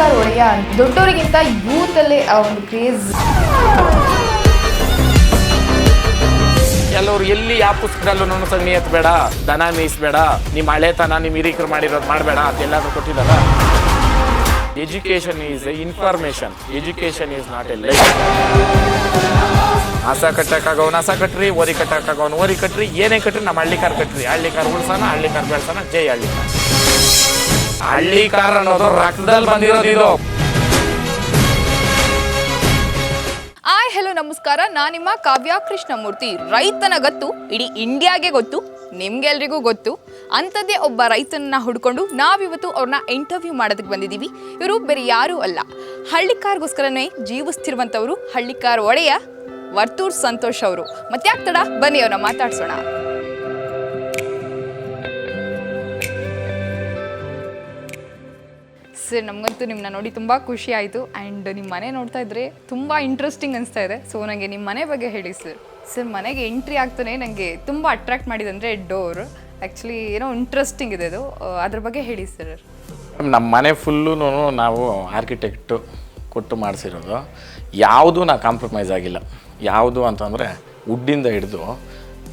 ಹಳ್ಳಿಕಾರ್ ಒಡೆಯ ದೊಡ್ಡವರಿಗಿಂತ ಯೂತ್ ಅಲ್ಲೇ ಆ ಒಂದು ಕ್ರೇಜ್. ಕೆಲವರು ಎಲ್ಲಿ ಯಾವ ಪುಸ್ತಕದಲ್ಲೂ ಸಗಣಿ ಎತ್ತಬೇಡ, ದನ ಮೇಯಿಸಬೇಡ, ನಿಮ್ಮ ಹಳೆತನ ನಿಮ್ಮ ಹಿರಿಕರು ಮಾಡಿರೋದು ಮಾಡಬೇಡ ಅದೆಲ್ಲಾದ್ರೂ ಕೊಟ್ಟಿದ್ದಾರ? Education is information, education is not a life. ಹಸ ಕಟ್ಟಕ್ಕಾಗವನು ಹಸ ಕಟ್ರಿ, ಓರಿ ಕಟ್ಟಕ್ಕಾಗವನು ಓರಿ ಕಟ್ರಿ, ಏನೇ ಕಟ್ರಿ ನಮ್ಮ ಹಳ್ಳಿಕಾರ್ ಕಟ್ರಿ. ಹಳ್ಳಿಕಾರ್ ಉಳ್ಸೋಣ, ಹಳ್ಳಿಕಾರ್ ಬೆಳ್ಸೋಣ, ಜೈ ಹಳ್ಳಿಕಾರ್. ಹಳ್ಳಿಕಾರ್ ಅನ್ನೋದು ರಕ್ತದಲ್ಲಿ ಬಂದಿರೋದಿದು. ಹೆಲೋ ನಮಸ್ಕಾರ, ನಾನು ನಿಮ್ಮ ಕಾವ್ಯ ಕೃಷ್ಣಮೂರ್ತಿ. ರೈತನ ಗೊತ್ತು ಇಡೀ ಇಂಡಿಯಾಗೆ ಗೊತ್ತು, ನಿಮ್ಗೆಲ್ರಿಗೂ ಗೊತ್ತು. ಅಂಥದ್ದೇ ಒಬ್ಬ ರೈತನನ್ನ ಹುಡ್ಕೊಂಡು ನಾವಿವತ್ತು ಅವ್ರನ್ನ ಇಂಟರ್ವ್ಯೂ ಮಾಡೋದಕ್ಕೆ ಬಂದಿದ್ದೀವಿ. ಇವರು ಬೇರೆ ಯಾರೂ ಅಲ್ಲ, ಹಳ್ಳಿಕಾರ್ಗೋಸ್ಕರನೇ ಜೀವಿಸ್ತಿರುವಂಥವ್ರು ಹಳ್ಳಿಕಾರ್ ಒಡೆಯ ವರ್ತೂರ್ ಸಂತೋಷ್ ಅವರು. ಮತ್ತೆ ಯಾಕೆ ತಡ, ಬನ್ನಿ ಅವ್ರನ್ನ ಮಾತಾಡ್ಸೋಣ. ಸರ್, ನಮಗಂತೂ ನಿಮ್ಮನ್ನ ನೋಡಿ ತುಂಬ ಖುಷಿ ಆಯಿತು. ಆ್ಯಂಡ್ ನಿಮ್ಮ ಮನೆ ನೋಡ್ತಾ ಇದ್ರೆ ತುಂಬ ಇಂಟ್ರೆಸ್ಟಿಂಗ್ ಅನಿಸ್ತಾ ಇದೆ. ಸೊ ನನಗೆ ನಿಮ್ಮ ಮನೆ ಬಗ್ಗೆ ಹೇಳಿ ಸರ್. ಸರ್, ಮನೆಗೆ ಎಂಟ್ರಿ ಆಗ್ತಾನೆ ನನಗೆ ತುಂಬ ಅಟ್ರಾಕ್ಟ್ ಮಾಡಿದಂದರೆ ಡೋರ್. ಆ್ಯಕ್ಚುಲಿ ಏನೋ ಇಂಟ್ರೆಸ್ಟಿಂಗ್ ಇದೆ ಅದು, ಅದ್ರ ಬಗ್ಗೆ ಹೇಳಿ ಸರ್. ನಮ್ಮ ಮನೆ ಫುಲ್ಲು ನಾವು ಆರ್ಕಿಟೆಕ್ಟು ಕೊಟ್ಟು ಮಾಡಿಸಿರೋದು. ಯಾವುದೂ ನಾವು ಕಾಂಪ್ರಮೈಸ್ ಆಗಿಲ್ಲ. ಯಾವುದು ಅಂತಂದರೆ ವುಡ್ಡಿಂದ ಹಿಡಿದು,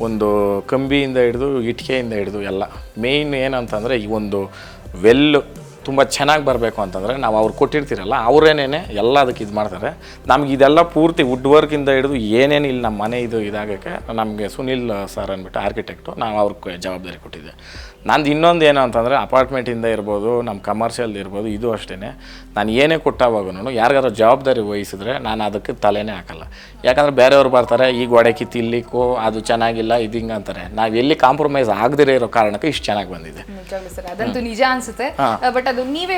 ಒಂದು ಕಂಬಿಯಿಂದ ಹಿಡಿದು, ಇಟ್ಟಿಗೆಯಿಂದ ಹಿಡಿದು ಎಲ್ಲ. ಮೇಯ್ನ್ ಏನಂತಂದರೆ ಈ ಒಂದು ವೆಲ್ಲು ತುಂಬ ಚೆನ್ನಾಗಿ ಬರಬೇಕು ಅಂತಂದರೆ ನಾವು ಅವ್ರು ಕೊಟ್ಟಿರ್ತೀರಲ್ಲ, ಅವರೇನೇ ಎಲ್ಲ ಅದಕ್ಕೆ ಇದು ಮಾಡ್ತಾರೆ. ನಮ್ಗೆ ಇದೆಲ್ಲ ಪೂರ್ತಿ ವುಡ್ ವರ್ಕಿಂದ ಹಿಡಿದು ಏನೇನು ಇಲ್ಲಿ ನಮ್ಮ ಮನೆ ಇದಾಗೋಕ್ಕೆ ನಮಗೆ ಸುನಿಲ್ ಸರ್ ಅಂದ್ಬಿಟ್ಟು ಆರ್ಕಿಟೆಕ್ಟು, ನಾವು ಅವ್ರಿಗೆ ಜವಾಬ್ದಾರಿ ಕೊಟ್ಟಿದ್ದೆ. ನಂದು ಇನ್ನೊಂದು ಏನು ಅಂತಂದರೆ ಅಪಾರ್ಟ್ಮೆಂಟಿಂದ ಇರ್ಬೋದು, ನಮ್ಮ ಕಮರ್ಷಿಯಲ್ ಇರ್ಬೋದು, ಇದು ಅಷ್ಟೇ. ನಾನು ಏನೇ ಕೊಟ್ಟಾವಾಗೂ ಯಾರಿಗಾದ್ರೂ ಜವಾಬ್ದಾರಿ ವಹಿಸಿದ್ರೆ ನಾನು ಅದಕ್ಕೆ ತಲೆನೇ ಹಾಕಲ್ಲ. ಯಾಕಂದರೆ ಬೇರೆಯವ್ರು ಬರ್ತಾರೆ, ಈ ಗೋಡೆ ಕಿತ್ತಿಲ್ಲಿಕ್ಕೋ ಅದು ಚೆನ್ನಾಗಿಲ್ಲ ಇದು ಹಿಂಗೆ ಅಂತಾರೆ. ನಾವು ಎಲ್ಲಿ ಕಾಂಪ್ರಮೈಸ್ ಆಗದಿರೇ ಇರೋ ಕಾರಣಕ್ಕೆ ಇಷ್ಟು ಚೆನ್ನಾಗಿ ಬಂದಿದೆ. ಅದಂತೂ ನಿಜ ಅನ್ಸುತ್ತೆ. ಬಟ್ ಅದು ನೀವೇ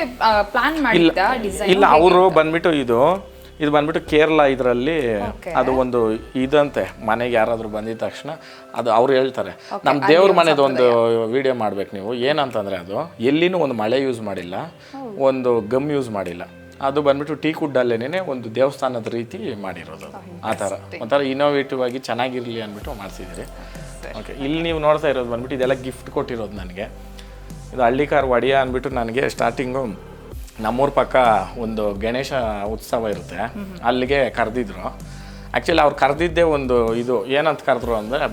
ಪ್ಲಾನ್ ಮಾಡಿದ್ದ ಡಿಸೈನ್? ಇಲ್ಲ, ಅವರು ಬಂದ್ಬಿಟ್ಟು ಇದು ಬಂದ್ಬಿಟ್ಟು ಕೇರಳ ಇದರಲ್ಲಿ ಅದು ಒಂದು ಇದಂತೆ. ಮನೆಗೆ ಯಾರಾದರೂ ಬಂದಿದ ತಕ್ಷಣ ಅದು ಅವ್ರು ಹೇಳ್ತಾರೆ, ನಮ್ಮ ದೇವ್ರ ಮನೆದು ಒಂದು ವಿಡಿಯೋ ಮಾಡ್ಬೇಕು ನೀವು. ಏನಂತಂದರೆ ಅದು ಎಲ್ಲಿನೂ ಒಂದು ಮಳೆ ಯೂಸ್ ಮಾಡಿಲ್ಲ, ಒಂದು ಗಮ್ ಯೂಸ್ ಮಾಡಿಲ್ಲ. ಅದು ಬಂದ್ಬಿಟ್ಟು ಟೀ ಕುಡ್ಡಲ್ಲೇನೆ ಒಂದು ದೇವಸ್ಥಾನದ ರೀತಿ ಮಾಡಿರೋದು. ಆ ಥರ ಒಂಥರ ಇನೋವೇಟಿವ್ ಆಗಿ ಚೆನ್ನಾಗಿರಲಿ ಅಂದ್ಬಿಟ್ಟು ಮಾಡಿಸಿದ್ರಿ. ಓಕೆ, ಇಲ್ಲಿ ನೀವು ನೋಡ್ತಾ ಇರೋದು ಬಂದ್ಬಿಟ್ಟು ಇದೆಲ್ಲ ಗಿಫ್ಟ್ ಕೊಟ್ಟಿರೋದು ನನಗೆ. ಇದು ಹಳ್ಳಿಕಾರ್ ಒಡೆಯ ಅಂದ್ಬಿಟ್ಟು ನನಗೆ ಸ್ಟಾರ್ಟಿಂಗು ನಮ್ಮೂರ ಪಕ್ಕ ಒಂದು ಗಣೇಶ ಉತ್ಸವ ಇರುತ್ತೆ, ಅಲ್ಲಿಗೆ ಕರೆದಿದ್ರು. ಆ್ಯಕ್ಚುಲಿ ಅವ್ರು ಕರೆದಿದ್ದೇ ಒಂದು ಇದು ಏನಂತ ಕರೆದ್ರು ಅಂದರೆ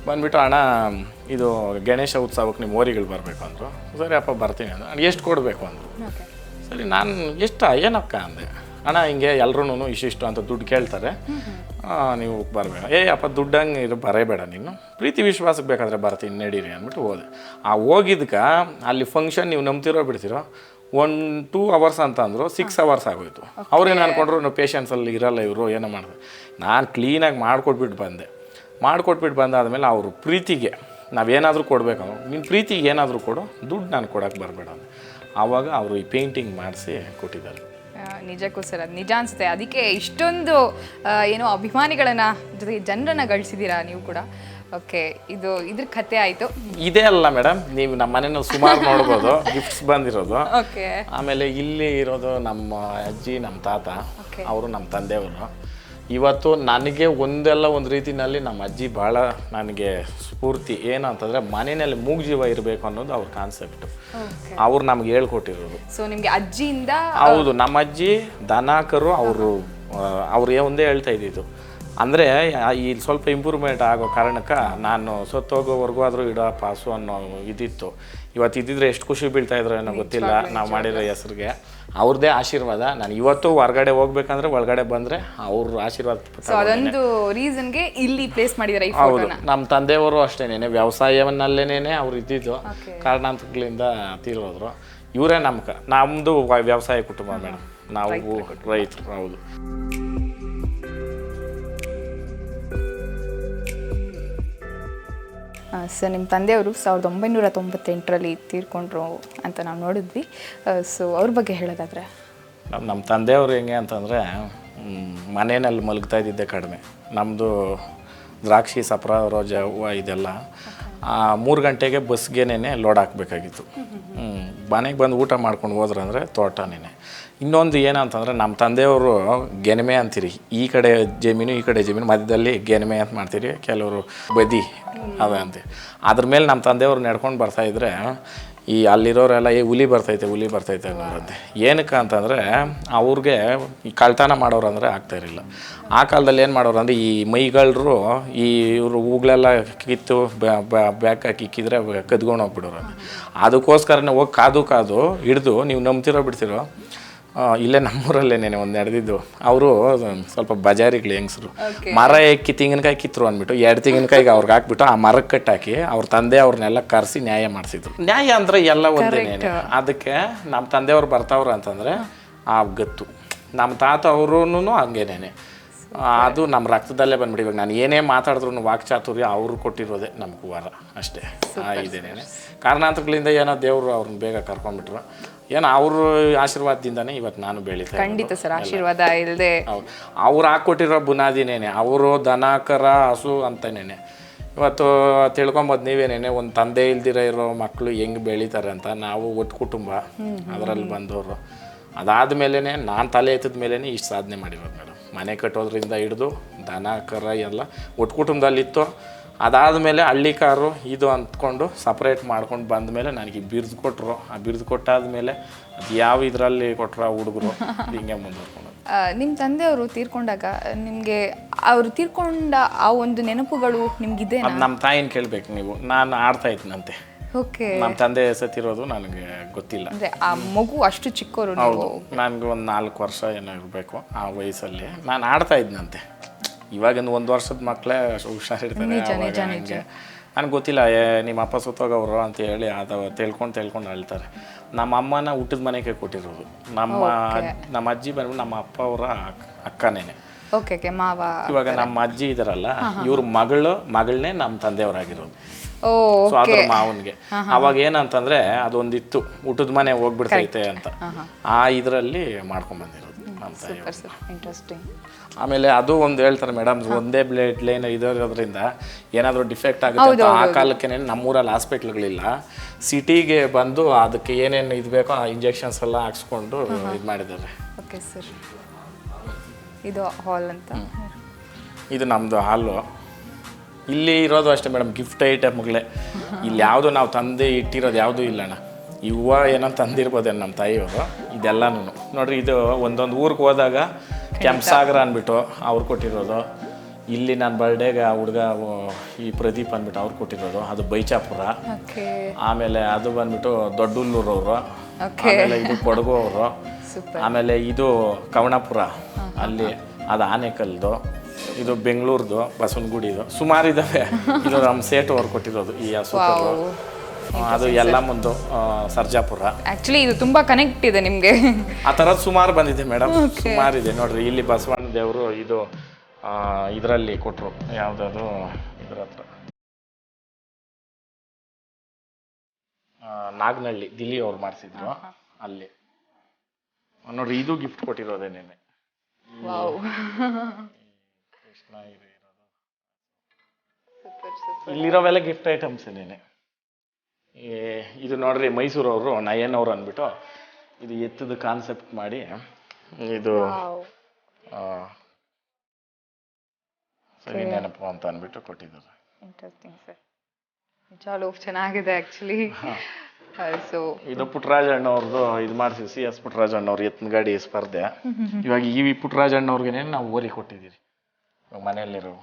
ಬಂದುಬಿಟ್ಟು ಅಣ್ಣ ಇದು ಗಣೇಶ ಉತ್ಸವಕ್ಕೆ ನಿಮ್ಮ ಓರಿಗಳು ಬರಬೇಕು ಅಂದರು. ಸರಿ ಅಪ್ಪ ಬರ್ತೀನಿ ಅಂದ್ರೆ ಎಷ್ಟು ಕೊಡಬೇಕು ಅಂದರು. ಸರಿ ನಾನು ಏನಕ್ಕ ಅಂದೆ. ಅಣ್ಣ ಹಿಂಗೆ ಎಲ್ಲರೂ ಇಷ್ಟಿಷ್ಟು ಅಂತ ದುಡ್ಡು ಕೇಳ್ತಾರೆ, ನೀವು ಬರಬೇಡ. ಅಪ್ಪ ದುಡ್ಡಂಗೆ ಇದು ಬರೇಬೇಡ, ನೀನು ಪ್ರೀತಿ ವಿಶ್ವಾಸಕ್ಕೆ ಬೇಕಾದರೆ ಬರ್ತೀನಿ ನಡೀರಿ ಅಂದ್ಬಿಟ್ಟು ಹೋದೆ. ಹೋಗಿದ್ದಕ್ಕೆ ಅಲ್ಲಿ ಫಂಕ್ಷನ್ ನೀವು ನಂಬ್ತಿರೋ ಬಿಡ್ತಿರೋ 1-2 ಅವರ್ಸ್ ಅಂತ ಅಂದರು, 6 ಅವರ್ಸ್ ಆಗೋಯ್ತು. ಅವ್ರೇನು ಅಂದ್ಕೊಂಡ್ರು ನಾವು ಪೇಷನ್ಸಲ್ಲಿ ಇರಲ್ಲ ಇವರು ಏನೋ ಮಾಡಿದೆ. ನಾನು ಕ್ಲೀನಾಗಿ ಮಾಡಿಕೊಟ್ಬಿಟ್ಟು ಬಂದಾದಮೇಲೆ ಅವರು ಪ್ರೀತಿಗೆ ನಾವೇನಾದರೂ ಕೊಡಬೇಕು, ನಿನ್ನ ಪ್ರೀತಿಗೆ ಏನಾದರೂ ಕೊಡು, ದುಡ್ಡು ನಾನು ಕೊಡೋಕ್ಕೆ ಬರಬೇಡ ಅಂತ. ಆವಾಗ ಅವರು ಈ ಪೇಂಟಿಂಗ್ ಮಾಡಿಸಿ ಕೊಟ್ಟಿದ್ದಾರೆ. ನಿಜಕ್ಕೂ ಸರ್, ಅದು ನಿಜ ಅನಿಸುತ್ತೆ. ಅದಕ್ಕೆ ಇಷ್ಟೊಂದು ಏನೋ ಅಭಿಮಾನಿಗಳನ್ನು ಜೊತೆಗೆ ಜನರನ್ನು ಗಳಿಸಿದ್ದೀರಾ ನೀವು ಕೂಡ. ಓಕೆ, ಇದ್ರ ಕತೆ ಆಯಿತು. ಇದೇ ಅಲ್ಲ ಮೇಡಮ್, ನೀವು ನಮ್ಮ ಮನೇನ ಸುಮಾರು ನೋಡ್ಬೋದು ಗಿಫ್ಟ್ಸ್ ಬಂದಿರೋದು. ಓಕೆ, ಆಮೇಲೆ ಇಲ್ಲಿ ಇರೋದು ನಮ್ಮ ಅಜ್ಜಿ, ನಮ್ಮ ತಾತ, ಅವರು ನಮ್ಮ ತಂದೆಯವರು. ಇವತ್ತು ನನಗೆ ಒಂದು ರೀತಿಯಲ್ಲಿ ನಮ್ಮ ಅಜ್ಜಿ ಭಾಳ ನನಗೆ ಸ್ಫೂರ್ತಿ. ಏನಂತಂದರೆ ಮನೆಯಲ್ಲಿ ಮೂಗ್ಜೀವ ಇರಬೇಕು ಅನ್ನೋದು ಅವ್ರ ಕಾನ್ಸೆಪ್ಟು. ಅವ್ರು ನಮ್ಗೆ ಹೇಳ್ಕೊಟ್ಟಿರೋದು. ಸೊ ನಿಮಗೆ ಅಜ್ಜಿಯಿಂದ? ಹೌದು, ನಮ್ಮ ಅಜ್ಜಿ ದನಕರು ಅವ್ರು ಒಂದೇ ಹೇಳ್ತಾ ಇದ್ದಿದ್ದು. ಅಂದರೆ ಈ ಸ್ವಲ್ಪ ಇಂಪ್ರೂವ್ಮೆಂಟ್ ಆಗೋ ಕಾರಣಕ್ಕೆ ನಾನು ಸತ್ತೋಗೋವರೆಗೂ ಆದರೂ ಇಡೋ ಪಾಸು ಅನ್ನೋ ಇದಿತ್ತು. ಇವತ್ತು ಇದ್ದಿದ್ರೆ ಎಷ್ಟು ಖುಷಿ ಬೀಳ್ತಾ ಇದ್ರು ಏನೋ ಗೊತ್ತಿಲ್ಲ, ನಾವು ಮಾಡಿರೋ ಹೆಸರಿಗೆ. ಅವ್ರದ್ದೇ ಆಶೀರ್ವಾದ. ನಾನು ಇವತ್ತು ಹೊರಗಡೆ ಹೋಗ್ಬೇಕಂದ್ರೆ ಒಳಗಡೆ ಬಂದರೆ ಅವ್ರ ಆಶೀರ್ವಾದ. ಅದೊಂದು ರೀಸನ್ಗೆ ಇಲ್ಲಿ ಪ್ಲೇಸ್ ಮಾಡಿದ್ದಾರೆ. ಹೌದು, ನಮ್ಮ ತಂದೆಯವರು ಅಷ್ಟೇನೆ ವ್ಯವಸಾಯವನ್ನಲ್ಲೇನೆ ಅವ್ರು ಇದ್ದಿದ್ದು. ಕಾರಣಾಂತರಗಳಿಂದ ತೀರೋದ್ರು. ಇವರೇ ನಮ್ಮದು ವ್ಯವಸಾಯ ಕುಟುಂಬ ಮೇಡಮ್, ನಾವು ರೈತರು. ಹೌದು. ಸರ್, ನಿಮ್ಮ ತಂದೆಯವರು 1998ರಲ್ಲಿ ತೀರ್ಕೊಂಡ್ರು ಅಂತ ನಾವು ನೋಡಿದ್ವಿ. ಸೊ ಅವ್ರ ಬಗ್ಗೆ ಹೇಳೋದಾದರೆ? ನಮ್ಮ ತಂದೆಯವರು ಹೆಂಗೆ ಅಂತಂದರೆ ಮನೆಯಲ್ಲಿ ಮಲಗ್ತಾ ಇದ್ದಿದ್ದೆ ಕಡಿಮೆ. ನಮ್ಮದು ದ್ರಾಕ್ಷಿ, ಸಪ್ರ, ರೋಜಾ ಹೂವು ಇದೆಲ್ಲ 3 ಗಂಟೆಗೆ ಬಸ್ಗೇನೆ ಲೋಡ್ ಹಾಕಬೇಕಾಗಿತ್ತು. ಮನೆಗೆ ಬಂದು ಊಟ ಮಾಡ್ಕೊಂಡು ಹೋದ್ರಂದರೆ ತೋಟನೇ. ಇನ್ನೊಂದು ಏನಂತಂದರೆ ನಮ್ಮ ತಂದೆಯವರು ಗೆನಮೆ ಅಂತೀರಿ, ಈ ಕಡೆ ಜಮೀನು ಮಧ್ಯದಲ್ಲಿ ಗೆನಮೆ ಅಂತ ಮಾಡ್ತೀರಿ, ಕೆಲವರು ಬದಿ ಅದೇ ಅಂತೀವಿ. ಅದ್ರ ಮೇಲೆ ನಮ್ಮ ತಂದೆಯವರು ನಡ್ಕೊಂಡು ಬರ್ತಾಯಿದ್ರೆ ಈ ಅಲ್ಲಿರೋರೆಲ್ಲ ಹುಲಿ ಬರ್ತೈತೆ ಅನ್ನೋರಂತೆ. ಏನಕ್ಕೆ ಅಂತಂದರೆ ಅವ್ರಿಗೆ ಈ ಕಳ್ತನ ಮಾಡೋರು ಅಂದರೆ ಆಗ್ತಾಯಿರಲಿಲ್ಲ. ಆ ಕಾಲದಲ್ಲಿ ಏನು ಮಾಡೋರು ಅಂದರೆ ಈ ಮೈಗಳರು ಇವರು ಹೂಗಳೆಲ್ಲ ಕಿತ್ತು ಬ್ಯಾಕ್ ಹಾಕಿ ಇಕ್ಕಿದ್ರೆ ಕದ್ಕೊಂಡು ಹೋಗ್ಬಿಡೋರು. ಅದಕ್ಕೋಸ್ಕರನೇ ಹೋಗಿ ಕಾದು ಹಿಡಿದು, ನೀವು ನಂಬ್ತಿರೋ ಬಿಡ್ತಿರೋ, ಇಲ್ಲೇ ನಮ್ಮೂರಲ್ಲೇನೆ ಒಂದು ನಡೆದಿದ್ದು. ಅವರು ಸ್ವಲ್ಪ ಬಜಾರಿಗಳು ಹೆಂಗಸರು ಮರ ಎಕ್ಕಿ ತೆಂಗಿನಕಾಯಿ ಕಿತ್ತರು ಅಂದ್ಬಿಟ್ಟು 2 ತೆಂಗಿನಕಾಯಿಗೆ ಅವ್ರಿಗೆ ಹಾಕ್ಬಿಟ್ಟು ಆ ಮರಕ್ಕೆ ಕಟ್ಟಾಕಿ ಅವ್ರ ತಂದೆ ಅವ್ರನ್ನೆಲ್ಲ ಕರೆಸಿ ನ್ಯಾಯ ಮಾಡಿಸಿದ್ರು. ನ್ಯಾಯ ಅಂದರೆ ಎಲ್ಲ ಒಂದೇನೇನೆ. ಅದಕ್ಕೆ ನಮ್ಮ ತಂದೆಯವ್ರು ಬರ್ತಾವ್ರು ಅಂತಂದರೆ ಆ ಗತ್ತು. ನಮ್ಮ ತಾತ ಅವರೂ ಹಂಗೇನೇನೆ. ಅದು ನಮ್ಮ ರಕ್ತದಲ್ಲೇ ಬಂದ್ಬಿಟ್ಟು ಇವಾಗ ನಾನು ಏನೇ ಮಾತಾಡಿದ್ರು ವಾಕ್ಚಾತುರ್ಯ ಅವರು ಕೊಟ್ಟಿರೋದೇ ನಮ್ಗೆ ವರ ಅಷ್ಟೇ. ಇದೇನೇನೆ ಕಾರಣಾಂತರಗಳಿಂದ ಏನೋ ದೇವರು ಅವ್ರನ್ನ ಬೇಗ ಕರ್ಕೊಂಡ್ಬಿಟ್ರು. ಏನೋ ಅವ್ರ ಆಶೀರ್ವಾದದಿಂದನೇ ಇವತ್ತು ನಾನು ಬೆಳೀತಾ. ಖಂಡಿತ ಸರ್, ಆಶೀರ್ವಾದ ಇಲ್ಲದೆ ಅವ್ರು ಹಾಕ್ಕೊಟ್ಟಿರೋ ಬುನಾದಿನೇನೆ. ಅವರು ದನ ಕರ ಹಸು ಅಂತನೇನೆ. ಇವತ್ತು ತಿಳ್ಕೊಬೋದು ನೀವೇನೇನೆ, ಒಂದು ತಂದೆ ಇಲ್ದಿರ ಇರೋ ಮಕ್ಕಳು ಹೆಂಗೆ ಬೆಳೀತಾರೆ ಅಂತ. ನಾವು ಒಟ್ಟು ಕುಟುಂಬ ಅದರಲ್ಲಿ ಬಂದವರು. ಅದಾದಮೇಲೆ ನಾನು ತಲೆ ಎತ್ತಿದ ಮೇಲೇ ಇಷ್ಟು ಸಾಧನೆ ಮಾಡಿರೋದು ಮೇಡಮ್. ಮನೆ ಕಟ್ಟೋದ್ರಿಂದ ಹಿಡಿದು ದನ ಕರ ಎಲ್ಲ ಒಟ್ಟು ಕುಟುಂಬದಲ್ಲಿತ್ತು. ಅದಾದಮೇಲೆ ಹಳ್ಳಿ ಕಾರು ಇದು ಅಂದ್ಕೊಂಡು ಸಪ್ರೇಟ್ ಮಾಡ್ಕೊಂಡು ಬಂದಮೇಲೆ ನನಗೆ ಬಿರ್ದು ಕೊಟ್ಟರು. ಆ ಬಿರ್ದು ಕೊಟ್ಟಾದಮೇಲೆ ಅದು ಯಾವ ಇದರಲ್ಲಿ ಕೊಟ್ಟರು ಹುಡುಗರು ಹಿಂಗೆ ಮುಂದುವರ್ಕೊಂಡು. ನಿಮ್ಮ ತಂದೆಯವರು ತೀರ್ಕೊಂಡಾಗ ನಿಮಗೆ ಅವರು ತೀರ್ಕೊಂಡ ಆ ಒಂದು ನೆನಪುಗಳು ನಿಮ್ಗಿದೆ? ಅದು ನಮ್ಮ ತಾಯಿನ ಕೇಳಬೇಕು ನೀವು. ನಾನು ಆಡ್ತಾ ಇದ್ನಂತೆ. ಓಕೆ. ನಮ್ಮ ತಂದೆ ಸತ್ತಿರೋದು ನನಗೆ ಗೊತ್ತಿಲ್ಲ. ಅಂದರೆ ಆ ಮಗು ಅಷ್ಟು ಚಿಕ್ಕವರು? ಹೌದು, ನನಗೆ ಒಂದು 4 ವರ್ಷ ಏನೋ ಇರಬೇಕು ಆ ವಯಸ್ಸಲ್ಲಿ. ನಾನು ಆಡ್ತಾ ಇದ್ನಂತೆ. ಇವಾಗಿಂದು 1 ವರ್ಷದ ಮಕ್ಕಳೇ ಹುಷಾರಿರ್ತಾರೆ. ನನಗೆ ಗೊತ್ತಿಲ್ಲ, ನಿಮ್ಮ ಅಪ್ಪ ಸುತ್ತೋಗವರು ಅಂತ ಹೇಳಿ ಅದು ತಿಳ್ಕೊಂಡು ಅಳ್ತಾರೆ. ನಮ್ಮ ಅಮ್ಮನ ಊಟದ ಮನೆಗೆ ಕೊಟ್ಟಿರೋದು. ನಮ್ಮ ಅಜ್ಜಿ ಬಂದ್ಬಿಟ್ಟು ನಮ್ಮ ಅಪ್ಪ ಅವರ ಅಕ್ಕನೇನೆ. ಓಕೆ, ಮಾವ. ಇವಾಗ ನಮ್ಮ ಅಜ್ಜಿ ಇದಾರಲ್ಲ, ಇವ್ರ ಮಗಳನ್ನೇ ನಮ್ಮ ತಂದೆಯವರಾಗಿರೋದು. ಸೊ ಅದ್ರ ಮಾವನ್ಗೆ ಅವಾಗ ಏನಂತಂದ್ರೆ ಅದೊಂದಿತ್ತು, ಊಟದ ಮನೆ ಹೋಗ್ಬಿಡ್ತೈತೆ ಅಂತ. ಆ ಇದರಲ್ಲಿ ಮಾಡ್ಕೊಂಡ್ ಬಂದಿರೋದು ನಮ್ಮ ತಾಯಿ. ಆಮೇಲೆ ಅದು ಒಂದು ಹೇಳ್ತಾರೆ ಮೇಡಮ್, ಒಂದೇ ಬ್ಲಡ್ ಲೈನ್ ಇರೋದ್ರಿಂದ ಏನಾದರೂ ಡಿಫೆಕ್ಟ್ ಆಗುತ್ತೆ. ಆ ಕಾಲಕ್ಕೆ ನಮ್ಮೂರಲ್ಲಿ ಹಾಸ್ಪಿಟ್ಲ್ಗಳಿಲ್ಲ. ಸಿಟಿಗೆ ಬಂದು ಅದಕ್ಕೆ ಏನೇನು ಇದು ಬೇಕೋ ಆ ಇಂಜೆಕ್ಷನ್ಸ್ ಎಲ್ಲ ಹಾಕ್ಸ್ಕೊಂಡು ಇದು ಮಾಡಿದ್ದಾರೆ. ಓಕೆ ಸರ್, ಇದು ಹಾಲ್ ಅಂತ. ಇದು ನಮ್ಮದು ಹಾಲು. ಇಲ್ಲಿ ಇರೋದು ಅಷ್ಟೇ ಮೇಡಮ್, ಗಿಫ್ಟ್ ಐಟಮ್ಗಳೇ. ಇಲ್ಲಿ ಯಾವುದು ನಾವು ತಂದೆ ಇಟ್ಟಿರೋದು ಯಾವುದೂ ಇಲ್ಲಣ್ಣ. ಇವ ಏನೋ ತಂದಿರ್ಬೋದೇನು ನಮ್ಮ ತಾಯಿಯವರು. ಇದೆಲ್ಲನೂ ನೋಡ್ರಿ, ಇದು ಒಂದೊಂದು ಊರಿಗೆ ಹೋದಾಗ ಕೆಂಪಸಾಗರ ಅಂದ್ಬಿಟ್ಟು ಅವ್ರು ಕೊಟ್ಟಿರೋದು. ಇಲ್ಲಿ ನನ್ನ ಬರ್ಡೇಗೆ ಆ ಹುಡುಗ ಈ ಪ್ರದೀಪ್ ಅಂದ್ಬಿಟ್ಟು ಅವ್ರು ಕೊಟ್ಟಿರೋದು, ಅದು ಬೈಚಾಪುರ. ಆಮೇಲೆ ಅದು ಬಂದ್ಬಿಟ್ಟು ದೊಡ್ಡೂಲ್ಲೂರವರು. ಆಮೇಲೆ ಇದು ಕೊಡಗು ಅವರು. ಆಮೇಲೆ ಇದು ಕವಣಪುರ ಅಲ್ಲಿ, ಅದು ಆನೆಕಲ್ದು. ಇದು ಬೆಂಗಳೂರ್ದು ಬಸವನಗುಡಿದು. ಸುಮಾರು ಇದ್ದಾವೆ. ಇದು ನಮ್ಮ ಸೇಟು ಅವ್ರು ಕೊಟ್ಟಿರೋದು ಈ ಸೂಪರು. ಅದು ಎಲ್ಲ ಮುಂದೆ ಸರ್ಜಾಪುರ. ಆಕ್ಚುಲಿ ಇದು ತುಂಬಾ ಕನೆಕ್ಟ್ ಇದೆ ನಿಮಗೆ. ಆ ಥರದ್ದು ಸುಮಾರು ಬಂದಿದೆ ಮೇಡಮ್, ಸುಮಾರು ಇದೆ ನೋಡ್ರಿ. ಇಲ್ಲಿ ಬಸವಣ್ಣ ದೇವರು ಇದು ಇದರಲ್ಲಿ ಕೊಟ್ಟರು, ಯಾವುದದು ಇದ್ರ ಹತ್ರ ನಾಗನಹಳ್ಳಿ ದಿಲ್ಲಿ ಅವ್ರು ಮಾಡಿಸಿದ್ರು ಅಲ್ಲಿ ನೋಡ್ರಿ. ಇದು ಗಿಫ್ಟ್ ಕೊಟ್ಟಿರೋದೇನೇನೆ. ಕೃಷ್ಣ ಇಲ್ಲಿರೋವೆಲ್ಲ ಗಿಫ್ಟ್ ಐಟಮ್ಸ್ ಏನೇನೆ. ಇದು ನೋಡ್ರಿ, ಮೈಸೂರವರು ನಯನ್ ಅವ್ರು ಅಂದ್ಬಿಟ್ಟು ಇದು ಎತ್ತದ ಕಾನ್ಸೆಪ್ಟ್ ಮಾಡಿ ಇದು ಸರಿ ನೆನಪು ಅಂತ ಅಂದ್ಬಿಟ್ಟು ಕೊಟ್ಟಿದ್ದಾರೆ. ಇಂಟ್ರೆಸ್ಟಿಂಗ್ ಸರ್, ನಿಜವಾಗ್ಲೂ ಚೆನ್ನಾಗಿದೆ ಆಕ್ಚುಲಿ. ಸೊ ಇದು ಪುಟ್ಟರಾಜಣ್ಣವ್ರದ್ದು ಇದು ಮಾಡ್ತೀವಿ, CS ಪುಟ್ಟರಾಜಣ್ಣವ್ರು ಎತ್ತಿನ ಗಾಡಿ ಸ್ಪರ್ಧೆ. ಇವಾಗ ಈ ಪುಟ್ಟರಾಜಣ್ಣವ್ರಿಗೆ ನಾವು ಓರಿ ಕೊಟ್ಟಿದ್ದೀರಿ ಮನೆಯಲ್ಲಿರೋ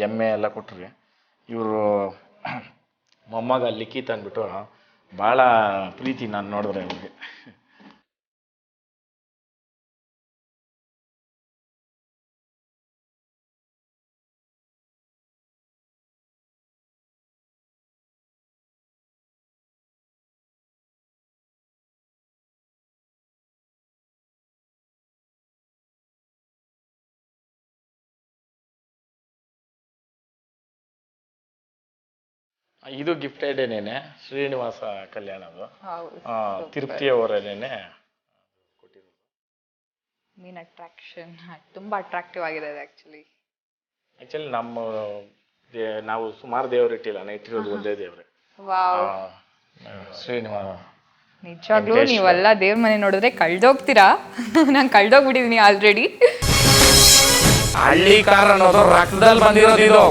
ಎಮ್ಮೆ ಎಲ್ಲ ಕೊಟ್ರಿ. ಇವರು ಮೊಮ್ಮಗ ಲಿಖಿತ್ ಅಂದ್ಬಿಟ್ಟು ಭಾಳ ಪ್ರೀತಿ ನಾನು ನೋಡಿದ್ರೆ ಅವ್ರಿಗೆ. ಇದು ಗಿಫ್ಟ್ ಐಡೇನೇನೆ ಶ್ರೀನಿವಾಸ ಕಲ್ಯಾಣದು. ತಿರುಪ್ತಿಯವರೇನೇನೆ ಕೊಟ್ಟಿರೋದು. ಮೇನ್ ಅಟ್ರಾಕ್ಷನ್ ತುಂಬಾ ಅಟ್ರಾಕ್ಟಿವ್ ಆಗಿದೆ ಆಕ್ಚುಲಿ. ನಾವು ಸುಮಾರು ದೇವ್ರು ಇಟ್ಟಿಲ್ಲ, ಇಟ್ಟಿರೋದು ಒಂದೇ ದೇವ್ರೆ. ಶ್ರೀನಿವಾಸ. ನಿಜವಾಗ್ಲೂ ನೀವೆಲ್ಲ ದೇವ್ರ ಮನೆ ನೋಡಿದ್ರೆ ಕಳ್ದೋಗ್ತೀರಾ. ನಾನು ಕಳ್ದೋಗ್ಬಿಟ್ಟಿದೀನಿ ಆಲ್ರೆಡಿ. ಹಳ್ಳಿ ಕಾರ ಅನ್ನೋದು ರಕ್ತದಲ್ಲಿ ಬಂದಿರೋದು ಇದು.